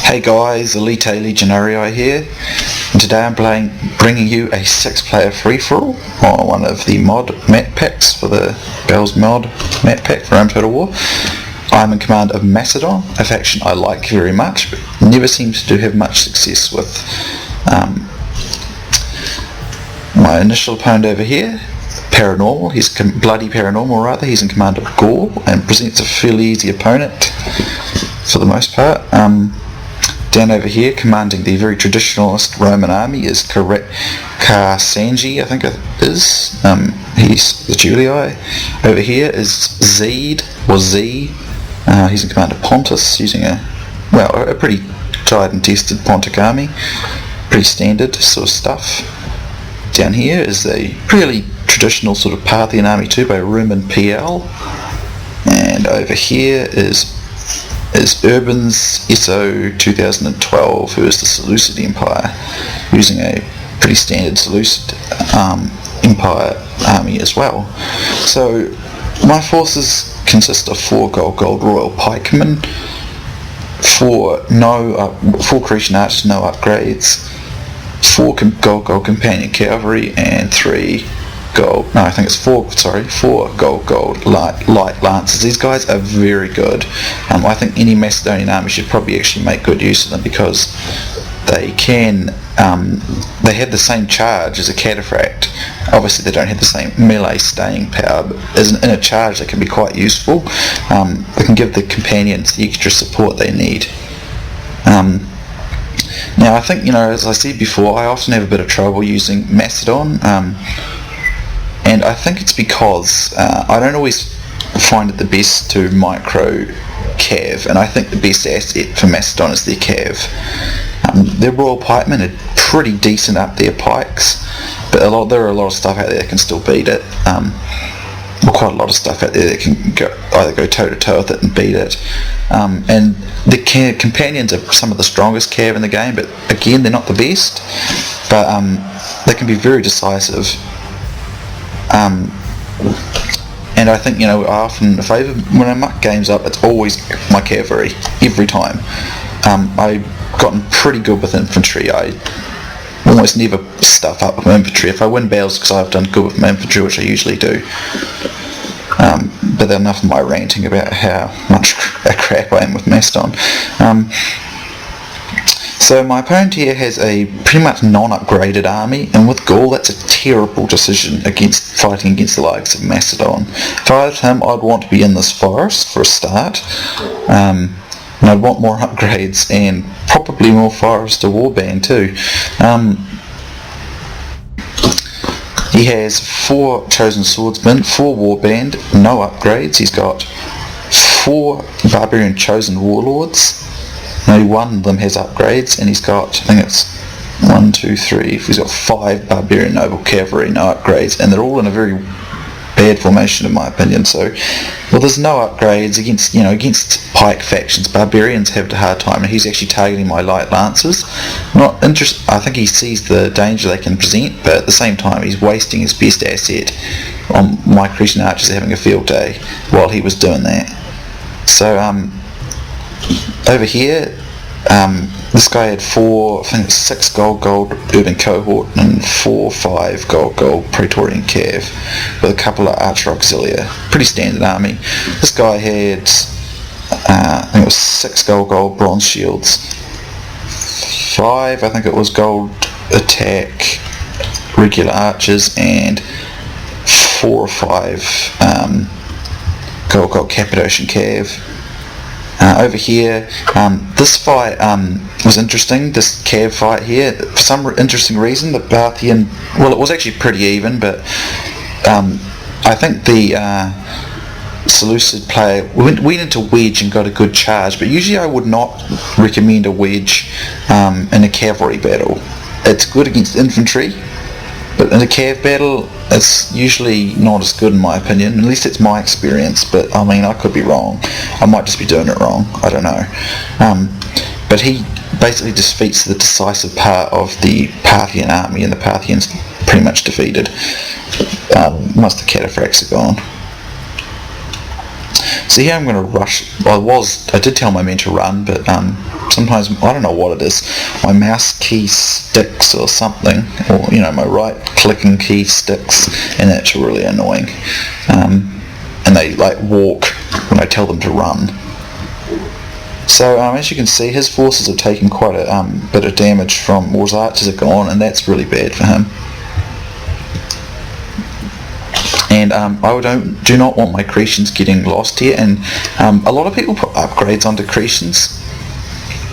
Hey guys, Elite Legionarii here, and today I'm bringing you a 6-player free-for-all on one of the mod map packs for the Gaul's mod map pack for Rome Total War. I'm in command of Macedon, a faction I like very much, but never seems to have much success with. My initial opponent over here, Paranormal, he's bloody Paranormal rather, he's in command of Gaul and presents a fairly easy opponent for the most part. Down over here, commanding the very traditionalist Roman army, is Karsanji, I think it is. He's the Julli. Over here is Zed, or Z. He's in command of Pontus, using a pretty tried and tested Pontic army. Pretty standard sort of stuff. Down here is a really traditional sort of Parthian army too, by Roman PL. And over here is Urban's SO 2012, who is the Seleucid Empire, using a pretty standard Seleucid Empire army as well. So my forces consist of 4 gold royal pikemen, 4 Cretan archers, no upgrades, 4 gold companion cavalry, and 4 gold light lancers. These guys are very good. I think any Macedonian army should probably actually make good use of them, because they have the same charge as a cataphract. Obviously they don't have the same melee staying power, but in a charge they can be quite useful. They can give the companions the extra support they need. Now I think, as I said before, I often have a bit of trouble using Macedon, and I think it's because I don't always find it the best to micro cav, and I think the best asset for Macedon is their cav. Their royal pikemen are pretty decent up their pikes, but there are a lot of stuff out there that can still beat it. Quite a lot of stuff out there that can either go toe to toe with it and beat it. And the companions are some of the strongest cav in the game, but again they're not the best, but they can be very decisive. And I think, I often favour, when I muck games up, it's always my cavalry, every time. I've gotten pretty good with infantry. I almost never stuff up with my infantry. If I win battles because I've done good with my infantry, which I usually do. But enough of my ranting about how much a crap I am with Macedon. So my opponent here has a pretty much non-upgraded army, and with Gaul that's a terrible decision fighting against the likes of Macedon. If I was him, I'd want to be in this forest for a start, and I'd want more upgrades and probably more Forester Warband too. He has 4 chosen swordsmen, 4 warband, no upgrades. He's got 4 barbarian chosen warlords. Only one of them has upgrades, and he's got, I think it's 1, 2, 3, he's got 5 barbarian noble cavalry, no upgrades, and they're all in a very bad formation in my opinion. So, there's no upgrades against pike factions. Barbarians have a hard time, and he's actually targeting my light lancers. I think he sees the danger they can present, but at the same time he's wasting his best asset on my Cretan archers having a field day while he was doing that. So over here, this guy had 6 gold urban cohort and 4-5 gold praetorian cav with a couple of archer auxilia. Pretty standard army. This guy had I think it was 6 gold bronze shields, 5 I think it was gold attack regular archers, and 4 or 5 gold Cappadocian cav. Over here, this fight was interesting, this cav fight here. For some interesting reason, the Parthian, it was actually pretty even, but I think the Seleucid player went into wedge and got a good charge, but usually I would not recommend a wedge in a cavalry battle. It's good against infantry, but in a cav battle it's usually not as good in my opinion, at least it's my experience, but I could be wrong. I might just be doing it wrong, I don't know. But he basically defeats the decisive part of the Parthian army, and the Parthians pretty much defeated. Most of the cataphracts are gone. So here I'm going to rush. I did tell my men to run, but sometimes, I don't know what it is, my mouse key sticks or something, or my right clicking key sticks, and that's really annoying. And they walk when I tell them to run. So as you can see, his forces have taken quite a bit of damage from his archers are gone, and that's really bad for him. And I do not want my Cretians getting lost here, and a lot of people put upgrades onto Cretians.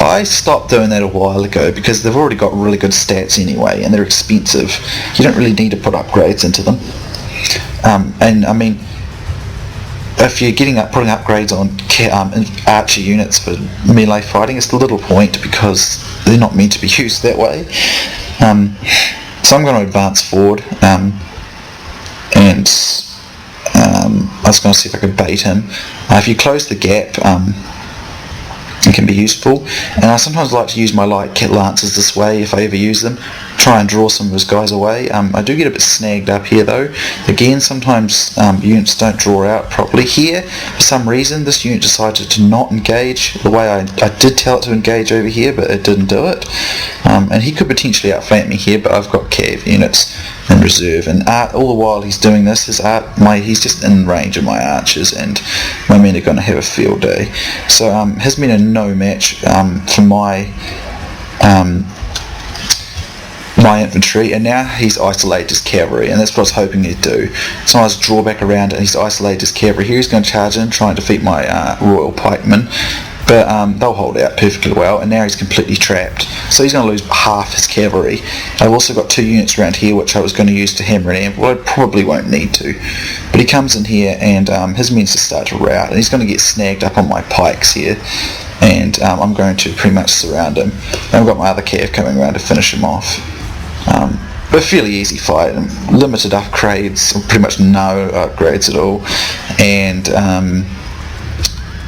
I stopped doing that a while ago because they've already got really good stats anyway, and they're expensive. You don't really need to put upgrades into them. And I mean, if you're putting upgrades on archer units for melee fighting, it's a little point because they're not meant to be used that way. So I'm going to advance forward, and I was going to see if I could bait him. If you close the gap, it can be useful, and I sometimes like to use my light lancers this way if I ever use them, try and draw some of his guys away. I do get a bit snagged up here though. Again, sometimes units don't draw out properly. Here, for some reason, this unit decided to not engage the way I did tell it to engage over here, but it didn't do it. And he could potentially outflank me here, but I've got cav units in reserve, and all the while he's doing this, he's just in range of my archers, and my men are going to have a field day. So his men are no match for my infantry, and now he's isolated his cavalry, and that's what I was hoping he'd do. So I was draw back around and he's isolated his cavalry. Here he's going to charge in, try and defeat my royal pikemen, but they'll hold out perfectly well, and now he's completely trapped. So he's going to lose half his cavalry. I've also got 2 units around here which I was going to use to hammer an anvil. I probably won't need to, but he comes in here and his men just start to rout, and he's going to get snagged up on my pikes here, and I'm going to pretty much surround him. And I've got my other cav coming around to finish him off. But a fairly easy fight, limited upgrades, pretty much no upgrades at all, and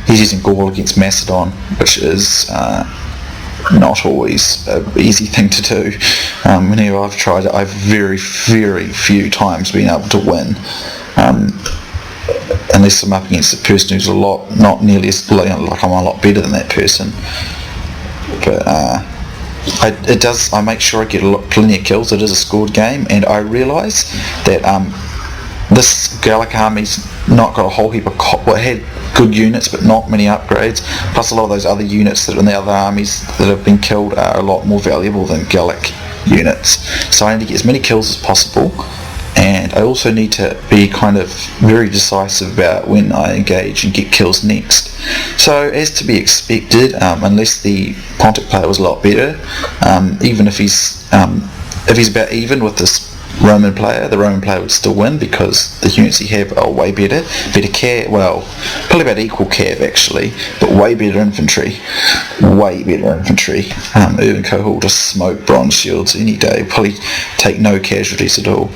he's using Gaul against Macedon, which is not always an easy thing to do. Whenever I've tried it, I've very, very few times been able to win, unless I'm up against a person who's not nearly as, like I'm a lot better than that person. But I make sure I get plenty of kills. It is a scored game, and I realise that this Gallic army's not got a whole heap of had good units but not many upgrades, plus a lot of those other units that are in the other armies that have been killed are a lot more valuable than Gallic units. So I need to get as many kills as possible, and I also need to be kind of very decisive about when I engage and get kills next. So as to be expected, unless the Pontic player was a lot better, even if he's about even with this Roman player, the Roman player would still win because the units he have are way better. Better cav, well, probably about equal cav actually, but way better infantry. Way better infantry. Urban Cohort just smoke bronze shields any day, probably take no casualties at all.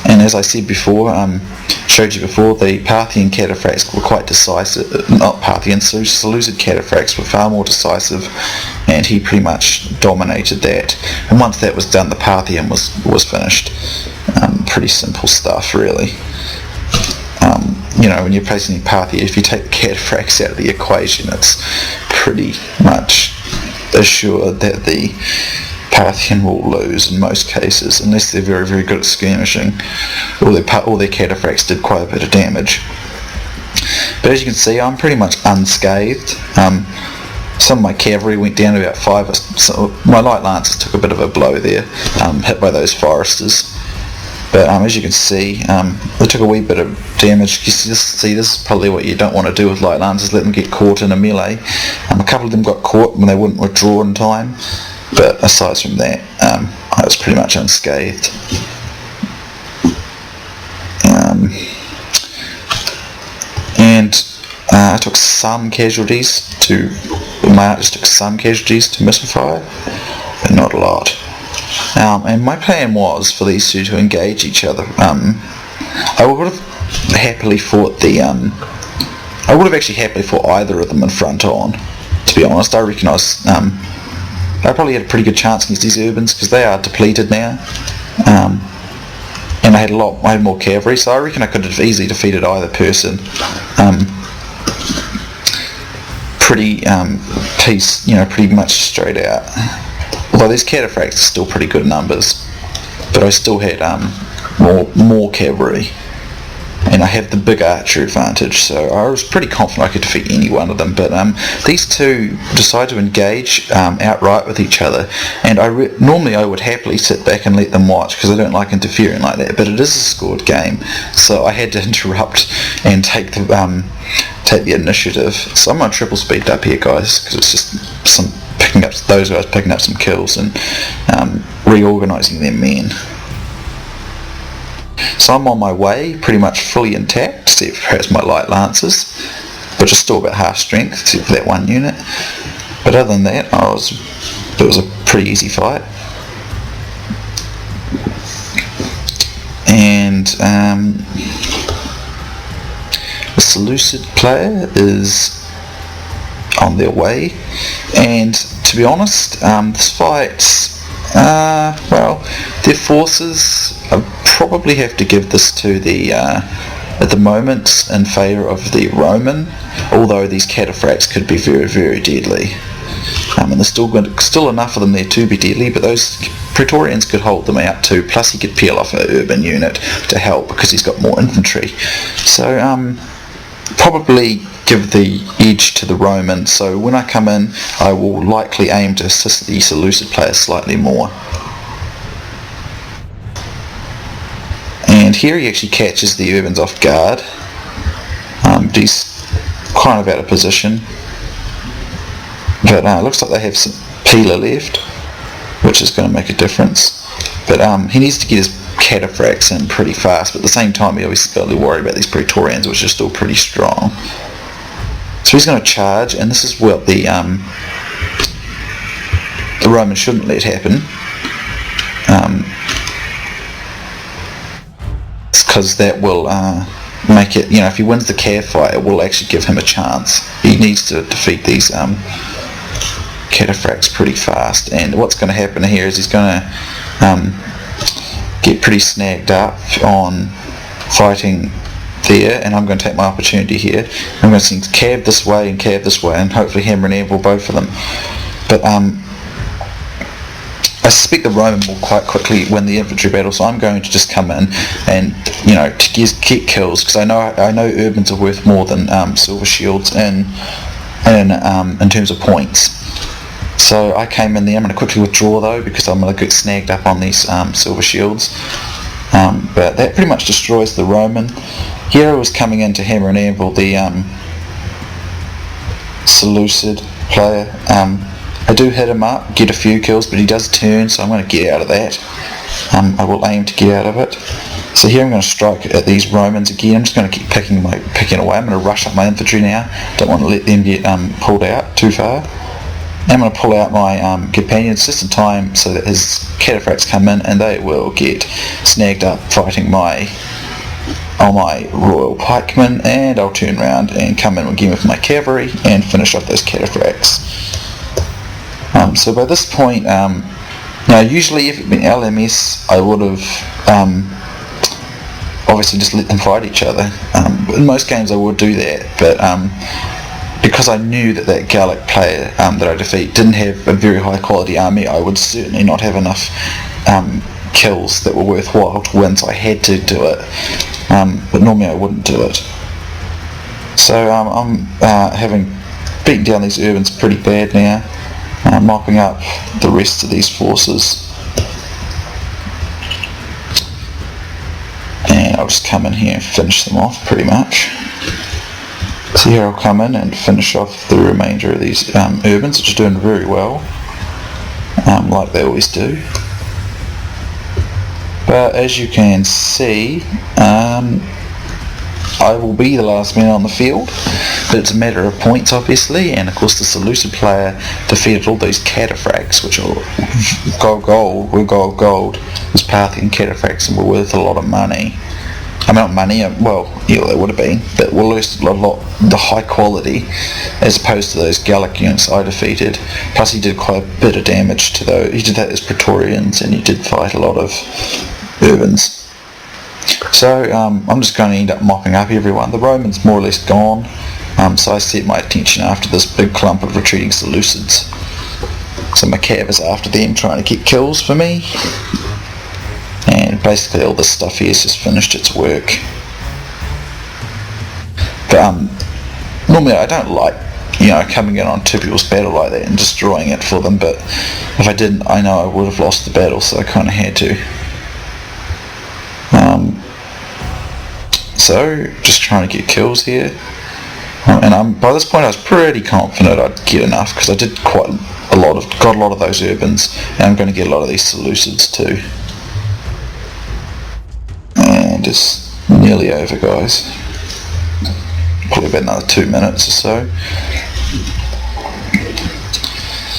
And as I said before, showed you before, the Parthian cataphracts were quite decisive. Not Parthian, Seleucid cataphracts were far more decisive, and he pretty much dominated that. And once that was done, the Parthian was finished. Pretty simple stuff, really. When you're placing in Parthia, if you take the cataphracts out of the equation, it's pretty much assured that the Parthian will lose in most cases, unless they're very, very good at skirmishing. All their cataphracts did quite a bit of damage. But as you can see, I'm pretty much unscathed. Some of my cavalry went down to about 5. So my light lancers took a bit of a blow there, hit by those foresters. But as you can see, they took a wee bit of damage. You see, this is probably what you don't want to do with light lancers, let them get caught in a melee. A couple of them got caught when they wouldn't withdraw in time, but aside from that, I was pretty much unscathed. I took some casualties my archers took some casualties to missile fire, but not a lot. And my plan was for these two to engage each other. I would have happily fought I would have actually happily fought either of them in front on. To be honest, I reckon I probably had a pretty good chance against these urbans because they are depleted now. And I had more cavalry, so I reckon I could have easily defeated either person. pretty pretty much straight out. Although these cataphracts are still pretty good numbers, but I still had more cavalry, and I have the big archer advantage, so I was pretty confident I could defeat any one of them. But these two decide to engage outright with each other, and normally I would happily sit back and let them watch, because I don't like interfering like that, but it is a scored game, so I had to interrupt and take the initiative. So I'm going to triple speed up here, guys, because it's just those guys picking up some kills and reorganising their men. So I'm on my way, pretty much fully intact, except for perhaps my light lancers, which are still about half strength, except for that one unit. But other than that, it was a pretty easy fight. And the Seleucid player is on their way, and to be honest, this fight, their forces, I probably have to give this to the at the moment in favour of the Roman, although these cataphracts could be very, very deadly. And there's still enough of them there to be deadly, but those Praetorians could hold them out too, plus he could peel off an urban unit to help because he's got more infantry. So probably give the edge to the Romans, so when I come in I will likely aim to assist the Seleucid player slightly more. And here he actually catches the Urbans off guard. He's kind of out of position, but it looks like they have some Pila left, which is going to make a difference. But he needs to get his cataphracts in pretty fast, but at the same time he obviously got to worry about these Praetorians, which are still pretty strong. So he's going to charge, and this is what the Romans shouldn't let happen. Because that will make it, if he wins the cav fight, it will actually give him a chance. He needs to defeat these cataphracts pretty fast, and what's going to happen here is he's going to get pretty snagged up on fighting there, and I'm going to take my opportunity here. I'm going to send cav this way, and hopefully hammer and anvil both of them. But I suspect the Roman will quite quickly win the infantry battle, so I'm going to just come in and to get kills, because I know Urbans are worth more than silver shields in terms of points. So I came in there. I'm going to quickly withdraw though, because I'm going to get snagged up on these silver shields. But that pretty much destroys the Roman. Here I was coming in to hammer and anvil the Seleucid player. I do hit him up, get a few kills, but he does turn, so I'm going to get out of that. I will aim to get out of it. So here I'm going to strike at these Romans again. I'm just going to keep picking away. I'm going to rush up my infantry now. Don't want to let them get pulled out too far. I'm going to pull out my companions just in time so that his cataphracts come in, and they will get snagged up fighting my royal pikemen, and I'll turn around and come in again with my cavalry and finish off those cataphracts. So by this point, now usually if it had been LMS, I would have obviously just let them fight each other. In most games I would do that, but because I knew that Gallic player that I defeat didn't have a very high quality army, I would certainly not have enough kills that were worthwhile to win, so I had to do it. But normally I wouldn't do it. So I'm having beaten down these Urbans pretty bad now, mopping up the rest of these forces. And I'll just come in here and finish them off pretty much. So here I'll come in and finish off the remainder of these Urbans, which are doing very well, like they always do. But as you can see, I will be the last man on the field, but it's a matter of points obviously, and of course the Seleucid player defeated all those cataphracts, which are gold, was Parthian cataphracts and were worth a lot of money. I mean, not money, well, yeah, they would have been, but were worth a lot, the high quality, as opposed to those Gallic units I defeated. Plus he did quite a bit of damage to those. He did that as Praetorians, and he did fight a lot of Urbans. So I'm just going to end up mopping up everyone. The Romans more or less gone. So I set my attention after this big clump of retreating Seleucids. So my cav is after them, trying to get kills for me. And basically all this stuff here has just finished its work. But normally I don't like, coming in on two people's battle like that and destroying it for them, but if I didn't, I know I would have lost the battle, so I kind of had to. So, just trying to get kills here. And by this point I was pretty confident I'd get enough, because I did got a lot of those urbans, and I'm going to get a lot of these Seleucids too. And it's nearly over, guys. Probably about another 2 minutes or so.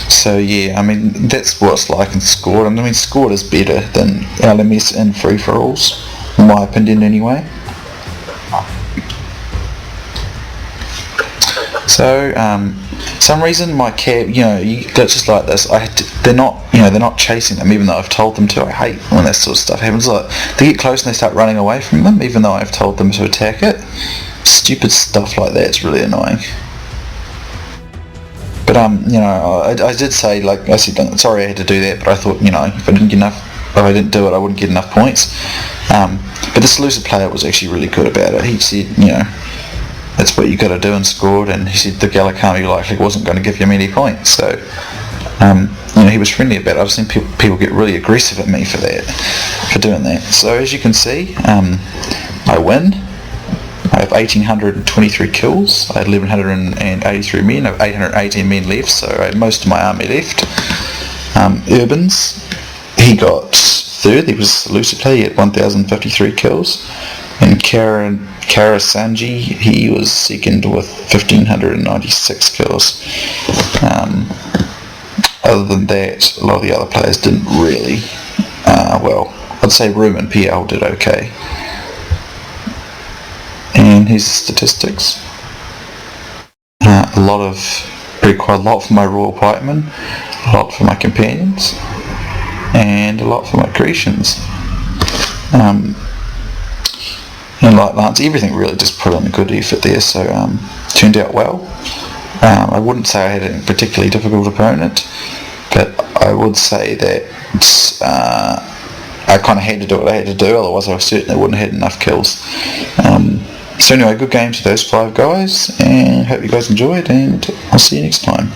So yeah, I mean, that's what it's like in Scored. I mean, Scored is better than LMS in free-for-alls, in my opinion anyway. So, some reason my cab, it's just like this. They're not chasing them, even though I've told them to. I hate when that sort of stuff happens. Like, they get close and they start running away from them, even though I've told them to attack it. Stupid stuff like that's really annoying. But I did say, like I said, sorry I had to do that, but I thought, if I didn't do it, I wouldn't get enough points. But the Seleucid player was actually really good about it. He said, that's what you got to do in Scored, and he said the Gallicami likely wasn't going to give you many points. So, he was friendly about it. I've seen people get really aggressive at me for doing that. So as you can see, I win. I have 1,823 kills. I had 1,183 men. I have 818 men left, so I had most of my army left. Urbans, he got third. He was a Seleucid player. He had 1,053 kills. And Karasanji, he was second with 1,596 kills. Other than that, a lot of the other players didn't really. I'd say Room and PL did okay. And here's the statistics. Quite a lot for my Royal Pikemen, a lot for my Companions, and a lot for my Grecians. And like Lance, everything really just put in a good effort there, so turned out well. I wouldn't say I had a particularly difficult opponent, but I would say that I kind of had to do what I had to do, otherwise I certainly wouldn't have had enough kills. So anyway, good game to those 5 guys, and hope you guys enjoyed, and I'll see you next time.